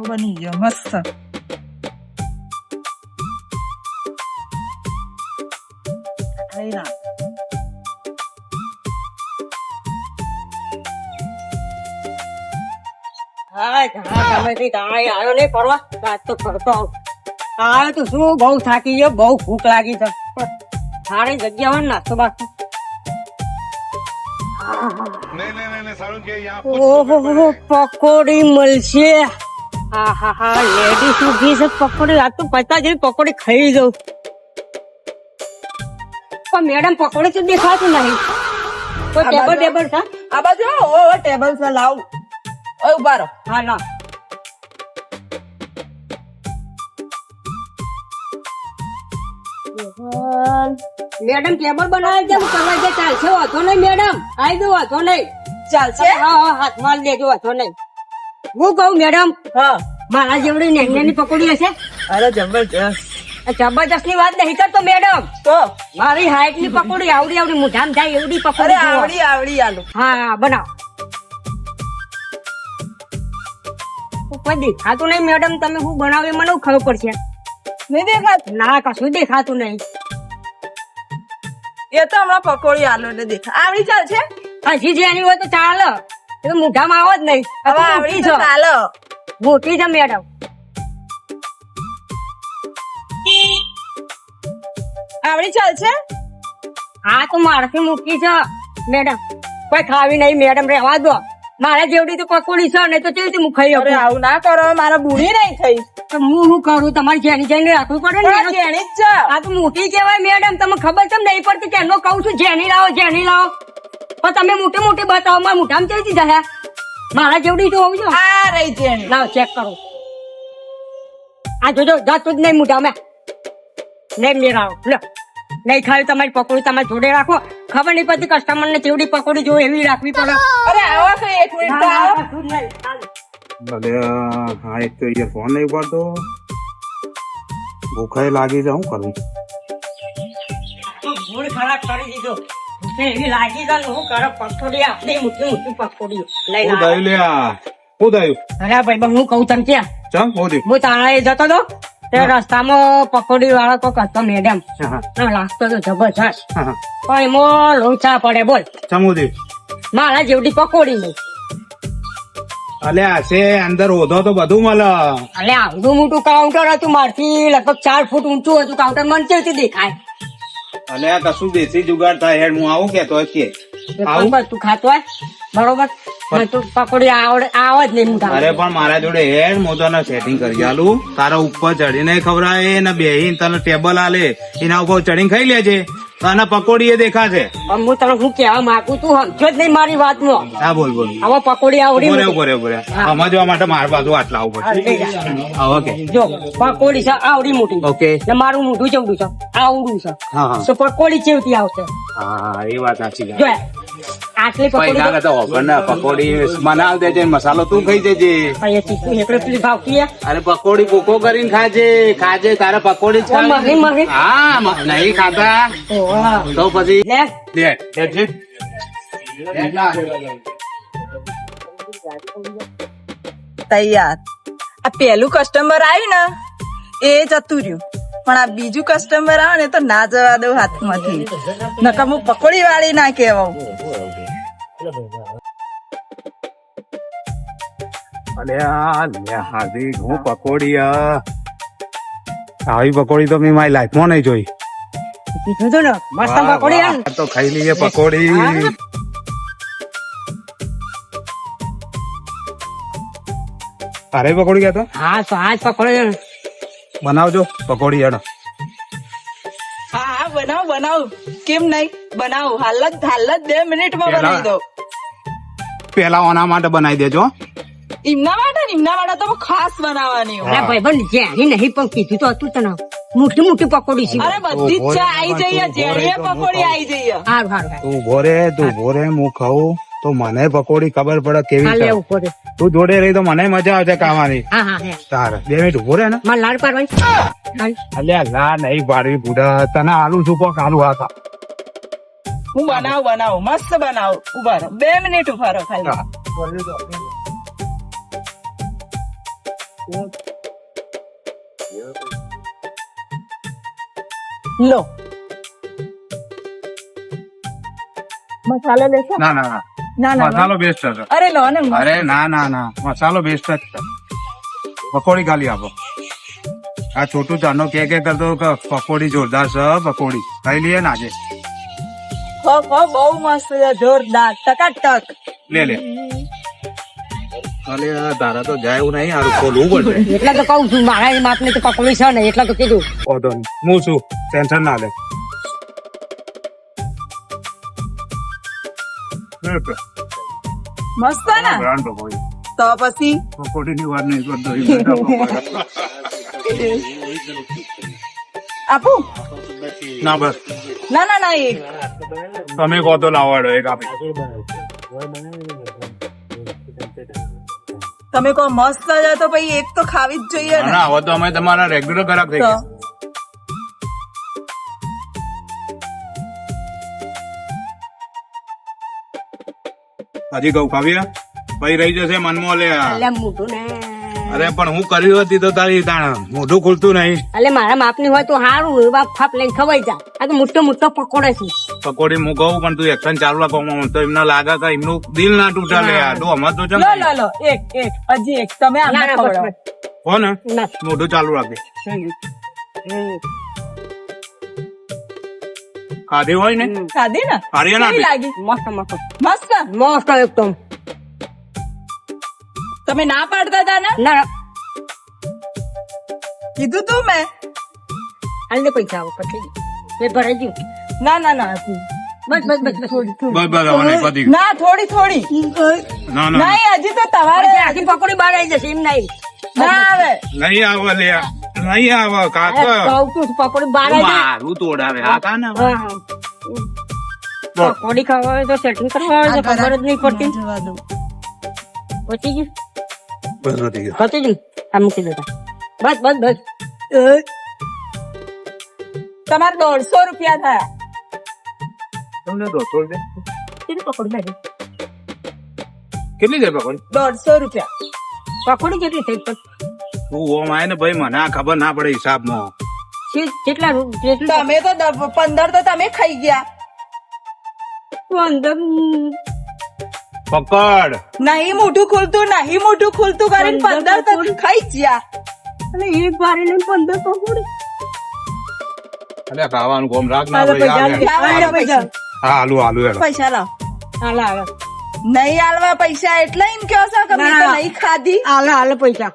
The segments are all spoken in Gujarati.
બની ગયો મસ્ત. લઈ રાખ. હા ઘણા સમયથી તાળી આવ્યો નહીં ફરવા. આજ તો ફરતો આવું. આવ્યો તો શું બહુ થાકી ગયો, બહુ ભૂખ લાગી છે. સારી જગ્યા હોય ને નાસ્તો બાસ્તો. ઓહો પકોડી મળશે. હા હા હા લેડીઝ ઉભી છે પકોડી. આ તો પતા જેવી પકોડી ખાઈ જવું. પણ મેડમ પકોડી તો દેખાતું નહીં. કોઈ ટેબલ ટેબલ છે? આ બાજુ આવો, હવે ટેબલ પર લાવ. ઓય ઉભા રહો. હા ના મેડમ ટેબલ બનાવે છે કરવા જે ચાલશે વાંધો નહીં મેડમ. આવી દો વાંધો નહીં. ચાલશે. હા હા હાથમાં લેજો વાંધો નહીં. હું કહું મેડમ હા. મારા જેવડી નેની પકોડી હશે? અરે જબરજસ્ત. જબરજસ્ત ની વાત નહીં કરતો મેડમ. તો મારી હાઈટ ની પકોડી આવડી આવડી મોઢામાં જાય એવડી અરે પકોડી જુઓ. આવડી આવડી આલુ. હા બનાવો. કોઈ દેખાતું નહીં મેડમ. તમે શું બનાવો એ મને ખબર પડશે. નહીં દેખાત? ના કશું દેખાતું નહીં. એ તો હમણાં પકોડી આલુ એટલે દેખા. આવડી ચાલશે. હજી જેની હોય તો ચાલે. એ તો મોઢામાં આવો જ નહીં. આ તો હવે મોટી આવડી છે. તો ચાલો. મોટી છે મેડમ. આવડી ચાલશે. હા તો મારાથી મૂકી છે મેડમ. કોઈ ખાવી નહીં મેડમ રહેવા દો. મારા જેવડી તો પકોડી છે ને તો કેવી રીતે હું ખાઈ અરે શકું? આવું ના કરો, મારા બુઢી નહીં થઈ. તો હું શું કરું? તમારે જેની જેની રાખવું પડે ને પણ એનો- જેણી જ છે. આ તો મોટી કહેવાય મેડમ. તમે ખબર કેમ નહીં પડતી કે એનો કહું છું જેની લાવો જેની લાવો. પણ તમે મોટી મોટી બતાવો. મારા મોઢામાં કેવી રીતે જાય? મારા જેવડી તો હોવી જોઈએ. આ રહી જેણી. લાવો ચેક કરો. આ જોજો જતું જ નહીં મોઢામાં. નહીં મેળાવો લો. નહીં ખાવી તમારી પકોડી તમારી જોડે રાખો. ખબર નહીં પડતી કસ્ટમર ને કેવડી પકોડી જો એવી રાખવી પડે. અરે આવો તો એક મિનિટ તો આવો. ભલે હા એક તો એ ફોન નહીં પડતો, ભૂખાઈ લાગી છે, શું કરું? મૂળ ખરાબ કરી દીધો. ભૂખે એવી લાગી જાય ને હું કરે પકોડી આપણી મોટી મોટી પકોડીઓ લઈને શું થયું લ્યા? શું થયું? અરે ભાઈ હું કહું તને ક્યાં ચમ શું થયું? હું તાણા એ જતો હતો તે રસ્તામાં પકોડી વાળો કોક હતો મેડમ. હા, લાગતો તો જબરજસ્ત. હા. પણ એમાં લોચા પડે બોલ. ચમ શું થયું? મારા જેવડી પકોડી નહીં. અલ્યા છે અંદર ઓધો તો બધું મળે. એટલે આવડું મોટું કાઉન્ટર હતું. મારથી લગભગ 4 ફૂટ ઊંચું હતું કાઉન્ટર. મને કેવી દેખાય? અલ્યા કશું દેશી જુગાડ થાય હેડ, હું આવું કેતો કે આવું. બરોબર તું ખાતો હોય બરોબર. મને તો પકોડી આવ જ નહીં મોઢામાં. અરે પણ મારા જોડે હેડ, હું તને સેટિંગ કરી આલું. તારા ઉપર ચડીને ખવડાવે ને બેહીને તને ટેબલ આલે, એના ઉપર ચડીને ખાઈ લેજે. તને પકોડી એ દેખાશે. પણ હું તને શું કહેવા માંગુ તું સમજો જ નહીં મારી વાતમાં. હા બોલ બોલ. હવે પકોડી આવડી બોરે મોટી. બોરે બોરે સમજવા માટે મારા બાજુ આટલા આવું પડશે. હા ઓકે જો પકોડી છે આવડી મોટી. ઓકે. ને મારું મોઢું ચેવડું છે આવડું છે. હા હા તો પકોડી ચેવતી આવશે. હા એ વાત સાચી છે. જો આટલી પકોડી પૈસા કરતા ઓભર ને પકોડી બનાવ દેજે, મસાલો તું ખાઈ દેજે. એકડે પેલી ભાવતી હે. અરે પકોડી કોકો કરીને ખાજે ખાજે, તારે પકોડી જ ઓ, મરી, મરી. હા નહીં ખાતા ઓવા. તો પછી લે લે લે. તૈયાર. આ પેલું કસ્ટમર આવ્યું ને એ જતું રહ્યું, પણ આ બીજું કસ્ટમર આવે ને તો ના જવા દઉં હાથમાંથી. નકર હું પકોડી વાળી ના કહેવાઉં. અરે હાર્દિક હું પકોડી આવી પકોડી તો મેં મારી લાઈફમાં નહીં જોઈ. કીધું તું ને મસ્ત વાહ, પકોડી વાહ, હે ને. તો ખાઈ લઈએ પકોડી. હા. તારે પકોડી કહેતો હા તો આ જ પકોડી હે ને. બનાવજો પકોડી હેડો. હા હા બનાવ બનાવ. કેમ નહીં બનાવું? હાલ જ 2 મિનિટમાં બનાવી દો. પેલા ઓના માટે બનાવી દેજો. એમના માટે તો ખાસ બનાવવાની હોય. અરે ભાઈબંધ જેની નહીં પણ કીધું તો હતું તને. મોટી મોટી પકોડી છે. અરે બધી જ ચા આવી જઈએ, જેણીએ પકોડી આવી જઈએ. હારું હારું તું ભોરે હું ખાઉં તો મને પકોડી ખબર પડે કેવી હાલ છે. લેવું પડે. તું જોડે રહી તો મને મજા આવશે ખાવાની. હા હા હે તારે 2 મિનિટ ઉભો રહે ને. મારે લાડ પાડવાની. હાલ. અલ્યા લા નહીં પાડવી બુડા, તને આલુ શું કોક આલુ હા. હું બનાવું મસ્ત બનાવું. ઉભા રહો 2 મિનિટ ઉભા રહો ખાલી. લો મસાલો લેશો? ના ના ના ના ના મસાલો બેસ્ટ છે. અરે લો ને અરે ના ના ના મસાલો બેસ્ટ જ છે. પકોડી ખાલી આપો. આ છોટું ચાનો કે કરતો કે પકોડી જોરદાર છે. પકોડી ખાઈ લઈએ ને આજે. બહુ મસ્ત છે, જોરદાર ટકાટક. લે લે. અલે આ તારા તો જાય એવું નહીં. હારું ખોલવું પડશે. એટલે તો કહું છું મારા માપ ને તો પકોડી છે ને એટલે તો કીધું. ઓધો નહીં. હું છું ટેન્શન ના લે. મસ્ત ને બ્રાન્ડ પકોડી. તો પછી પકોડીની વાત નહીં કરતો. આપું? ના બસ ના ના ના એક તમે કહો તો લાવાડો એક આપી. તમે કહો મસ્ત છે તો પછી એક તો ખાવી જ જોઈએ ને. ના હવે તો અમે તમારા રેગ્યુલર ગ્રાહક થઈ તો ગયા. હજી ઘઉં ખાવી હે? પછી રહી જશે મનમાં લે. એટલે મોટું ને અરે પણ હું કર્યું હતી તો તારી તાણ મોઢું ખુલતું નહીં. એટલે મારા માપની હોય તો સારું એવા ફાપ લઈને ખવાઈ જાય. આ તો મોટો મોટો પકોડો છે. પકોડી હું કહું પણ તું એક્શન ચાલુ રાખો તો એમને લાગે કે એમનું દિલ ના તૂટા લે. આ તો અમાર તો લો લો લો એક એક હજી એક તમે આમને ના, ના, ખવડાવો. બસ, હો ને ના. મોઢું ચાલુ રાખે. ખાધી હોય ને ખાધી ને હરિયાણા કેવી આપી. લાગી? મસ્ત મસ્ત મસ્ત. મસ્ત એકદમ. તમે ના પાડતા હતા ને? ના કીધું તું મેં. હાલ દે પૈસા આવો પછી પેટ ભરાઈ ગયું. ના ના ના બસ બસ બસ બસ થોડી બસ બસ હવે નહીં, પતી ગયું. ના થોડી થોડી ના ના નહીં હજી તો તમારે આખી પકોડી બહાર આવી જશે એમ નહીં. ના આવે. નહીં આવે લે. નહીં આવે કાકા. કહું છું પકોડી બહાર આવી જાય. મારું તોડાવે આ કા ને હા, હા. પકોડી ખાવા હોય તો સેટિંગ કરવા હોય તો ખબર જ નહીં પડતી. જવા દો. પતી ગયું બસ પતી ગયું. પતી ગયું આ મૂકી દેતા. બસ બસ બસ તમારે 150 રૂપિયા થયા. તમને 200 રૂપિયા? કેટલી પકોડી લાગી? કેટલી છે પકોડી? 150 રૂપિયા. પકોડી કેટલી થઈ પણ? તું ઓમ આય ને ભાઈ મને આ ખબર ના પડે હિસાબમાં. કેટલા તમે તો 15 તો તમે ખાઈ ગયા. અંદર પકડ. નહીં મોઢું ખુલતું નહીં મોઢું ખુલતું કરીને 15 તો ખાઈ જ ગયા. અને એક વારી લઈને 15 પકોડી. અલ્યા ખાવાનું કોમ રાખ ના હાલો ભાઈ. પૈસા આ લે. લાવો પૈસા. હા હાલું હાલું હેડો. પૈસા લાવ. હાલો હાલો નહીં આલવા પૈસા એટલે એમ કહો છો કે મેં તો ના. નહીં ખાધી. હાલો હાલો પૈસા.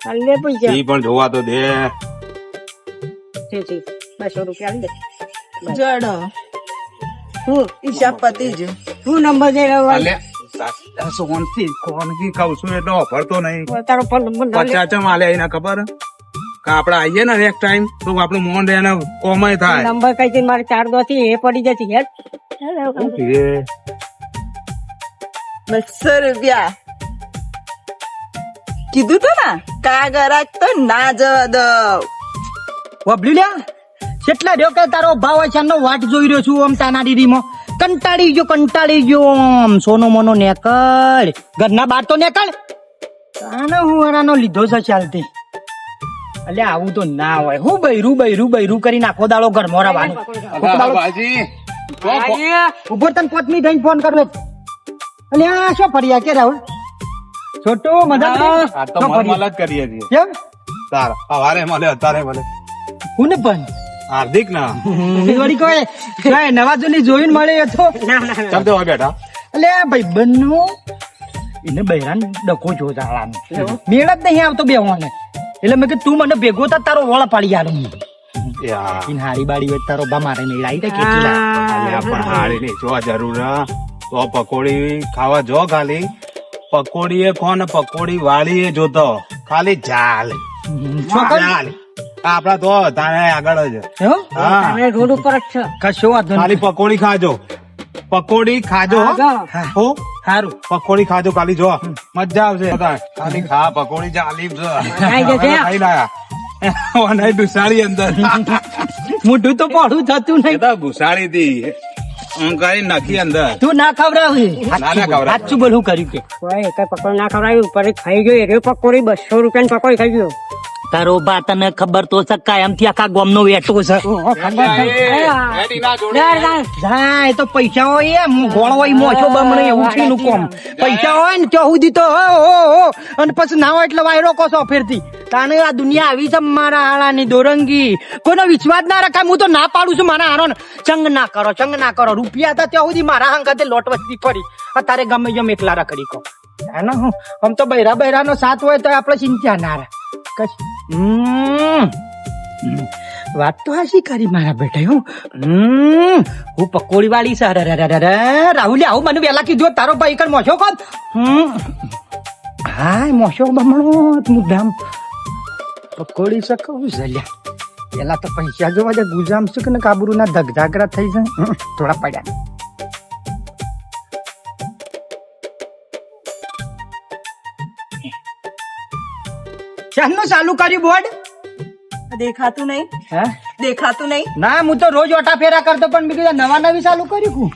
હાલ લે પૈસા. ઈ પણ જોવા તો દે. છે 200 રૂપિયા આલી દે. જડો હું હિસાબ પતી ગયો. હું નંબર દે અલ્યા સોનથી કોનથી કહું છું એટલે ઓફરતો નહીં. તારો ફોન નંબર ના લે. પચાસ માલે આઈને ખબર હે? કે આપડે આવીએ ને એક ટાઈમ તો આપણું મોન એને કોમય થાય. નંબર કઈ છે મારે 4 દોથી એ પડી જતી યાર. 200 રૂપિયા કીધું તું ને કા ગરાક તો ના જવા દો. વબલી લ્યા કેટલા રહ્યો કે તારો ભાવ છે એનો વાટ જોઈ રહ્યો છું આમ તાના દીદીમાં કંટાળી ગયો આમ સોનો મોનો નેકળ ઘરના બાર તો નેકળ તાને હું એનાનો લીધો છે ચાલતી અલ્યા આવું તો ના હોય હું બૈરું કરી નાખો દાડો ઘર મોરાવાનું ઉભો તને 5 મિનિટ થઈને ફોન કરું અલ્યા શું ફર્યા કે રાહુલ છોટો મદદ આ તો મલ જ કરીએ છીએ. કેમ તાર સવારે મળે અત્યારે મળે. હું ને પણ હાર્દિક ના વળી કોઈ નવાજોની જોઈને મળે એ તો ચાલ તો બેઠા. એટલે ભાઈબંધ નું એને બહેરાન ડકો જો જાળાનો મેળ જ નહીં આવતો બેવાને એટલે મેં કીધું તું મને ભેગો થા તારો વળ પાડી આલું યાર હારી બાડી હોય તારો બા મારે નહીં લાવી દે કેટલી અલ્યા પણ હારી નહીં જો જરૂર હે. તો પકોડી ખાવા જો ખાલી પકોડી એ કોણ પકોડી વાળી એ જોતો ખાલી જાલ જાલ. આપડા તો તારે આગળ જ હા અમે રોડ ઉપર જ છે. કશો વાંધો ખાલી પકોડી ખાજો હો. હા. હો સારું પકોડી ખાજો ખાલી જો મજા આવશે ખાલી ખા પકોડી ચાલી છે. ખાઈ જશે. ખાઈ લાયા ઓને ઘુસાડી અંદર મોઢું તો પડું થતું એ નહીં તો ઘુસાડી હતી કરી નાખી અંદર તું ના ખવડાવી ના ખવડાવ. સાચું બોલ હું કર્યું કે કોઈ કઈ પકોડી ના ખવડાવી ઉપર ખાઈ ગયો એ પકોડી 200 રૂપિયાની પકોડી ખાઈ ગયો તારો બા તને ખબર તો છે કાયમથી આખા ગામનો વેટો છે એડી ના જોડે. હા એ તો પૈસા હોય એમ ગોળ હોય મોછો બમણે એવું છે નું કોમ પૈસા હોય ને ત્યાં સુધી તો હો અને પછી ના હોય એટલે વાયરો કોસો ફેરથી તાને આ દુનિયા આવી છે મારા હાળાની દોરંગી કોઈનો વિશ્વાસ ના રખાય હું તો ના પાડું છું મારા હારો ચંગ ના કરો રૂપિયા હતા ત્યાં સુધી મારા હંગાતે લોટ વસ્તી પડી અત્યારે ગમે જેમ એકલા રખડી કહો એનો હું આમ તો બૈરા નો સાથ હોય તો આપણે ચિંતા ના રહે વાત તો હાસી કરી મારા બેટા હું પકોડી વાળી છે રાહુલ આવું મને વેલા કીધું તારો ભાઈ કર મોશો કોણ હા મોશો બમણો મુદ્દામ પકોડી છે કહું ઝલ્યા પેલા તો પૈસા જોવા દે ગુજામ છે કે કાબરું ના ધગધાગરા થઈ જાય થોડા પડ્યા શાનું ચાલુ કર્યું બોર્ડ દેખાતું નહીં હા દેખાતું નહીં ના હું તો રોજ ઓટા ફેરા કરતો પણ મેં કીધું નવા નવી ચાલુ કર્યું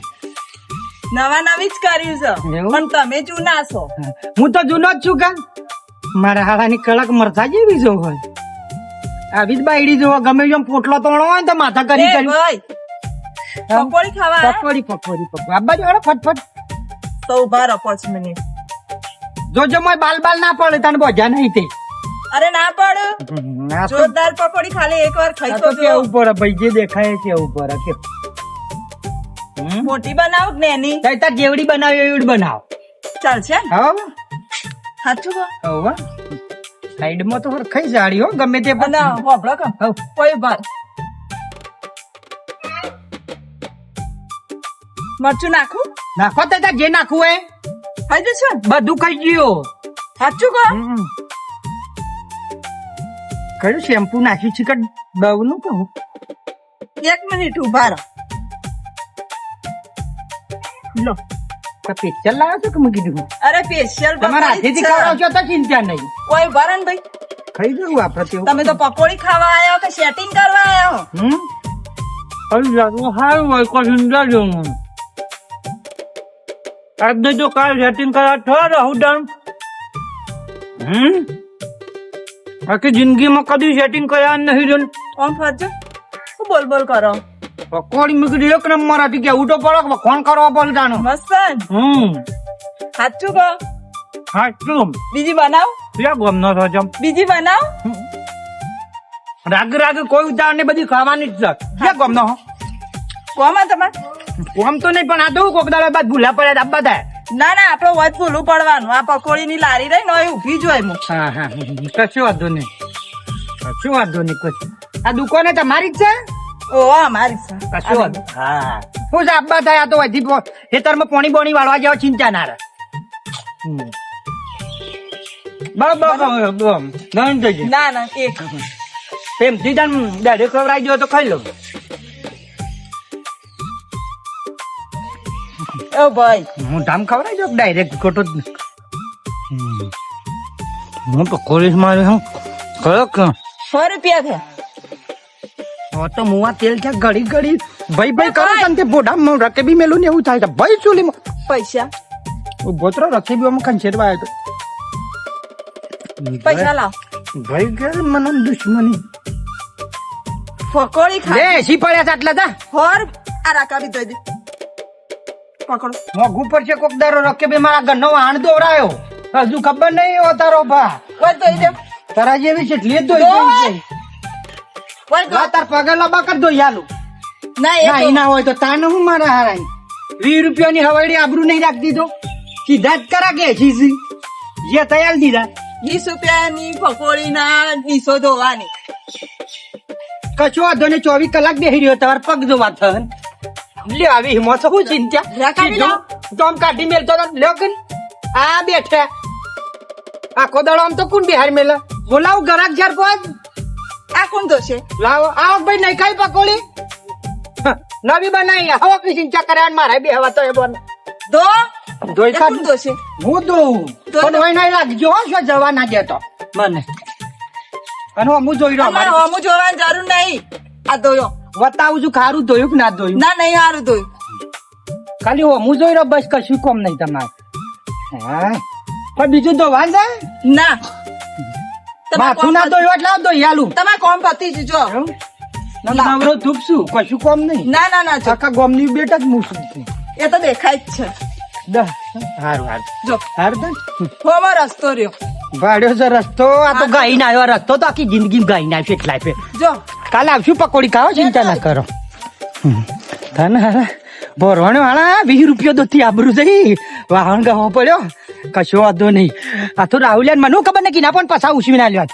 નવા નવી જ કર્યું છે એવું? પણ તમે જૂના છો હું તો જૂનો જ છું કા મારા હાડાની કડક મરચા જેવી જો હોય આવી જ બાયડી જો ગમે જેમ પોટલો તોડો હોય ને તો માથા કરી એ કરી ભાઈ પકોડી ખાવા આયા? પકોડી આબા જોડે ફટફટ તો ઉભા રહો 5 મિનિટ જોજો મોય બાલ ના પડે તને બોજા નહીં તે અરે ના પડ આ તો જોરદાર પકોડી ખાલી એકવાર ખાઈ આ તો તો જો કેવું પડે ભાઈ જે દેખાય છે એવું પડે કે મોટી બનાવ કે નાની તાર જેવડી બનાવી એવડી બનાવ ચાલશે ને? હવે સાચું કહો હવે સાઈડમાં તો ખાઈ જાડી હો ગમે તે અને હોભળો કે હવ. કોઈ ભાર મરચું નાખું નાખો તો તાર જે નાખવું હોય ખાઈ જશો ને? બધું ખાઈ ગયો સાચું કહો કયું શેમ્પુ નાખ્યું છે કે દવ નું કહું 1 મિનિટ ઉભા રહો લો પિક્ચર લાવ્યો છો કે મૂકી દીધું અરે સ્પેશિયલ તમારા હાથેથી ખવડાવશો તો ચિંતા નહીં કોઈ ઉભા રહો ને ભાઈ ખાઈ જવું આપડે તેવું તમે તો પકોડી ખાવા આવ્યા કે સેટિંગ કરવા આવ્યા હો સારું હોય કોઈ જવું આજને જો કાલ સેટિંગ કરા થયો રહું ડન આખી જિંદગીમાં કદી સેટિંગ કર્યા નહીં જોન કોણ ફરજો શું બોલ બોલ કરો પકોડી મૂકી એક નંબર હતી કે ઉઠો પડો ફોન કરવા પડતાનો મસ્ત ને? સાચું કહો હા શું બીજી બનાવ ક્યાં ગમનો છો જમ બીજી બનાવ રાગ રાગ કોઈ ઉતાર ને બધી ખાવાની જ છે ક્યાં ગમનો હો કોમાં તમારે કોમ તો નહીં પણ આ તો કોક દાડા બાદ ભૂલા પડ્યા તા બધા ના ના આપડે વધ ભૂલું પડવાનું આ પકોડી ની લારી રહી ને એ ઉભી જોઈ હું હા હા કશું વાંધો નહીં કશું વાંધો નહીં કશું આ દુકાને તમારી જ છે ઓ અમારી છે. કશું વાંધો હા શું છે આબ્બા થાય આ તો હજી ખેતરમાં પોણી બોણી વાળવા જેવા ચિંતા ના રહે બરાબર નહીં થઈ જાય ના ના એક એમ સીધા ડાયરેક્ટ ખવડાવી દો તો ખાઈ લો ઓ ભાઈ હું ધામ ખવડાવી દો ડાયરેક્ટ ખોટો જ નહીં હું તો કોલેજ માં હું કયો 100 રૂપિયા થયા હવે તો મુવા તેલ છે ઘડી ઘડી ભાઈ ભાઈ કરો છે ને તે બોડામાં રકેબી મેલું ને એવું થાય છે ભાઈ ચૂલીમાં પૈસા ઉભો તો રકેબીમાં ખંચેરવા આવ્યો પૈસા લાવ ભાઈ ગયા મને દુશ્મની પકોડી ખા લે સી પડ્યા છે આટલા તા હોર આ રાકા બી દઈ દે પકડો મોઘું પર છે કોક દારો રકેબી મારા ઘરનો વાહન દોરાયો હજુ ખબર નહીં હો તારો ભા વધ દઈ દે તારા જેવી છે એટલે જ દોઈ વધ તાર પગાર લબા કર દો યાલું ના ના એ ના હોય તો તાને હું મારા હારાઈ 20 રૂપિયાની હવાડી આબરૂ નહીં રાખી દીધો સીધા જ કરા કે સીધી જે તૈયાર દીધા 20 રૂપિયાની પકોડી ના 200 ધોવાની કશો વાંધો ને 24 કલાક બેહી રહ્યો તમારે પગ જોવા થન લે આવી હિંમત શું ચિંતા કાઢી લાવ. તો આમ કાઢી મેલતો લ્યો કે આ બેઠા આખો દાડો આમ તો કોણ બિહાર મેલા બોલાવ ગરાક ચાર પાંચ આ કોણ દોશે લાવો આવો ભાઈ નહીં ખાઈ પકોડી નવી બનાવી હવા કઈ ચિંતા કર્યા મારે બે હવા તો એ બોલ દો ધોઈ એ કાઢ કોણ દોશે હું દઉં તો પણ હોય નહીં લાગજો હો શું જવા ના દેતો મને અને હું જોઈ રહ્યો અમારે અમારે હમું જોવાની જરૂર નહીં આ દોયો બતાવું છું ખારું ધોયું કે ના ધોયું ના નહીં હારું દોયું ખાલી હું જોઈ રહ્યો બસ કશું કોમ નહીં તમારે હા પણ બીજું તો વાંધ છે ના તમારે માથું ના તો એટલે આવતો યાલું તમારે કોમ પતી જ જો નવરો થૂકશું કશું કોમ નહીં ના ના ના જો આખા ગામની બેટા જ મૂકશું એ તો દેખાય જ છે હારું હારું જો હારું તો હોમાં રસ્તો રહ્યો ભાડ્યો છે રસ્તો આ તો ગાઈને આવ્યો રસ્તો તો આખી જિંદગી ગાઈને આવ્યો એટલા ફેર જો કાલે આવશું પકોડી ખાઓ ચિંતા ના કરો ભરવાણો હાલા 20 રૂપિયો દોથી આબરું થઈ વાહન ગવો પડ્યો કશો વાંધો નહીં આ તો રાહુલિયાન મને ખબર ને કિના પણ પસા ઉછવી ના લ્યો